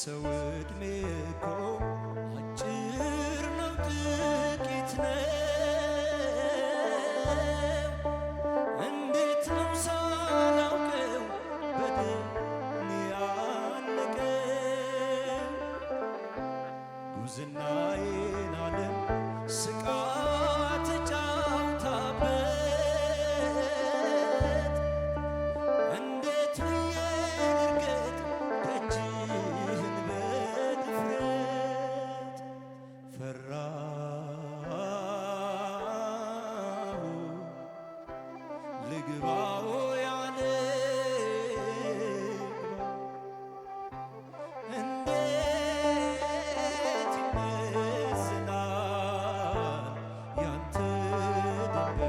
የሰው ዕድሜ እኮ አጭር ነው ጥቂት ነው። እንዴት ነው ሳላውቀው በደል ያለቀው? ጉዝናዬን ዓለም ስቃ ተጫውታበት እንዴት ብዬ ልርገጥ ደጅህን በድፍረት? ፈራሁ ልግባው ያለ እንዴት ይመስላል ያንተ ድንበኔ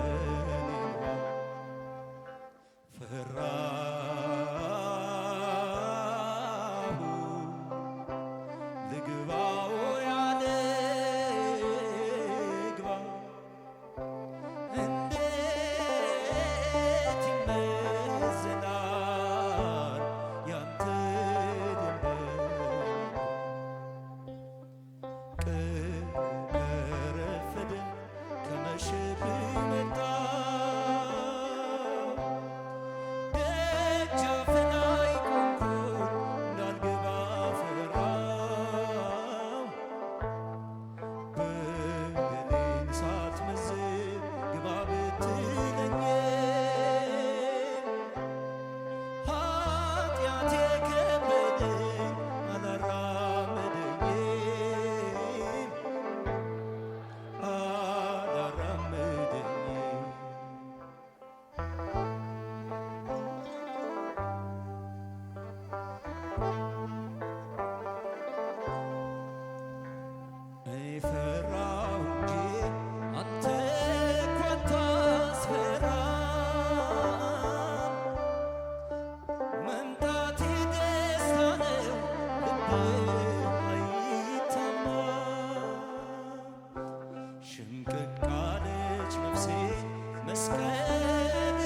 ፈራሁ ልግባው ያለ ግባ እንዴት ይመዘናል ያንተ ድንበር? ቀኑ ከረፈደ ከመሸ ቢመጣ ደጃፍ ላይ ቆምኩኝ እንዳልገባ ፈራሁ። በደሌን ሳትመዝን ግባ ብትለኝም ኃጢአቴ ከበደኝ አላራመደኝም። እኔ ፈራሁ እንጂ አንተ እኮ አታስፈራም። መምጣቴ ደስታ ነው ልብህ አይታማም። ሽምቅቅ አለች ነፍሴ መስቀልህን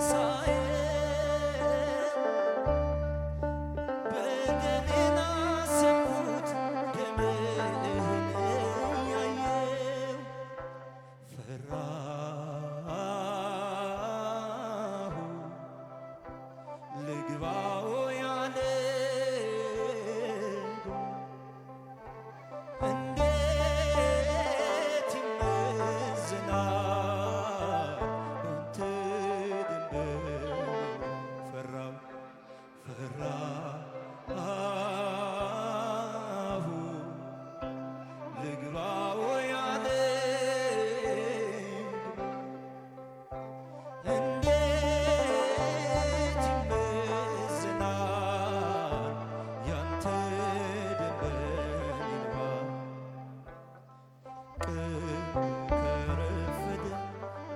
ሳየው በደሌን አሰብኩት ደምህን እያየው ፈራሁ ልግባው ያለ እንዴት ይመዘናል ያንተ ድንበር? ፈራሁ ልግባው ያለ እንዴት ይመዘናል ያንተ ድንበር? ቀኑ ከረፈደ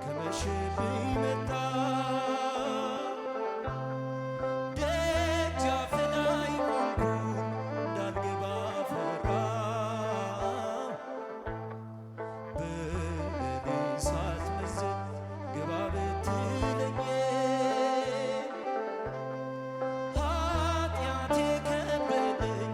ከመሸ ቢመጣ ደጃፍ ላይ ቆምኩኝ እንዳልገባ ፈራሁ። በደሌን ሳትመዝን ግባ ብትለኝም ኃጢአቴ ከበደኝ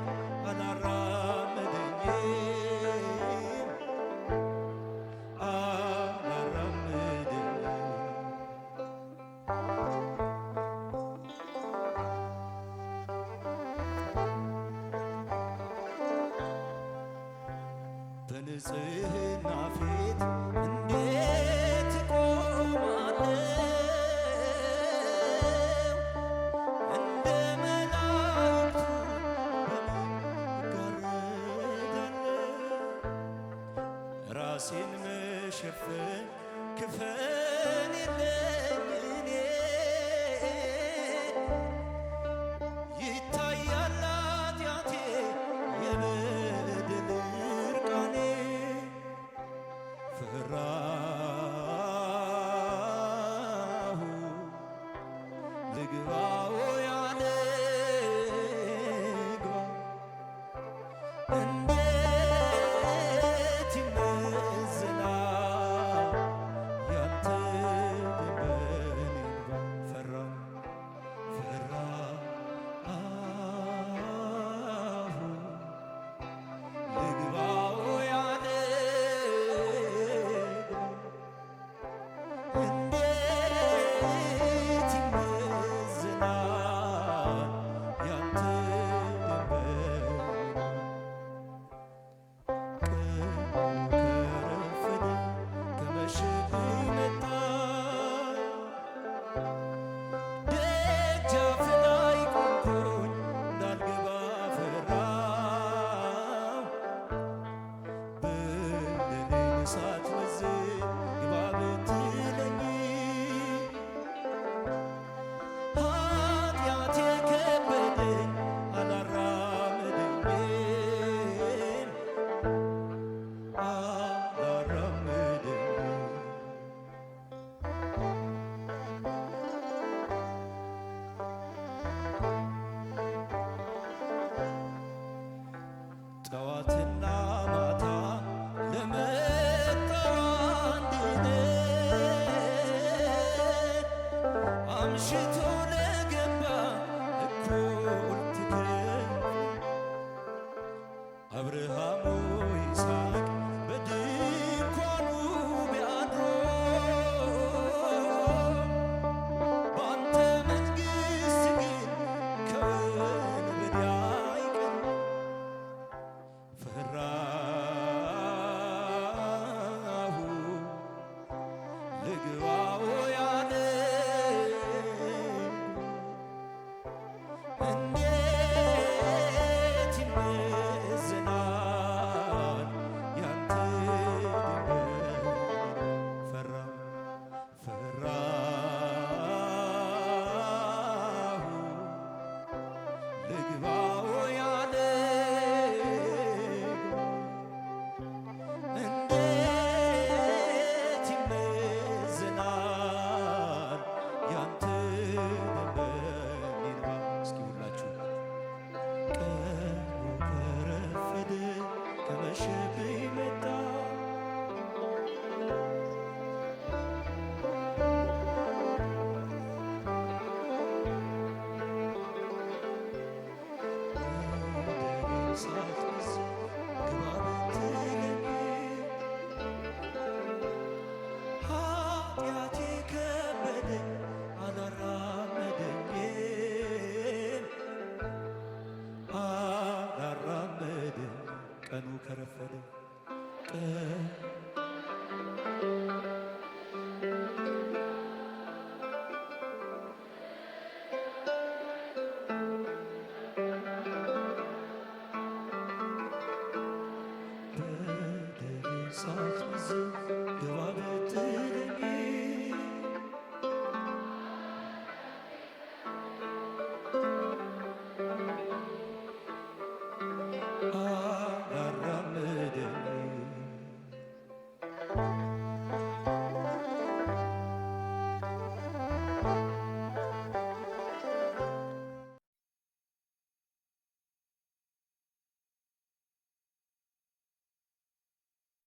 በንጽሕና ፊት እንዴት እቆማለሁ? እንደ መላእክቱ በምን እጋረዳለሁ? ራሴን መሸፈን ክፈን የለኝ እኔ ይታያል ኃጢአቴ የበደል እርቃኔ። ፈራሁ ልግባው ያለ ግባ እንዴት ይመዘናል ያንተ ድንበር? ፈራሁ ለግብፃውያን እንዴት ይመዘናል ያንተ ድንበር? ፈራሁ ለግብፃውያን እንዴት ይመዘናል ያንተ ድንበር? ይርባ እስኪ ሁላችሁ ቀኑ ከረፈደ ከመሸብኝ መጣ ሳትመዝን ግባ ብትለኝ ኃጢአቴ ከበደኝ አላራመደኝ ቀኑ ከረፈደ በደሌን ሳትመዝን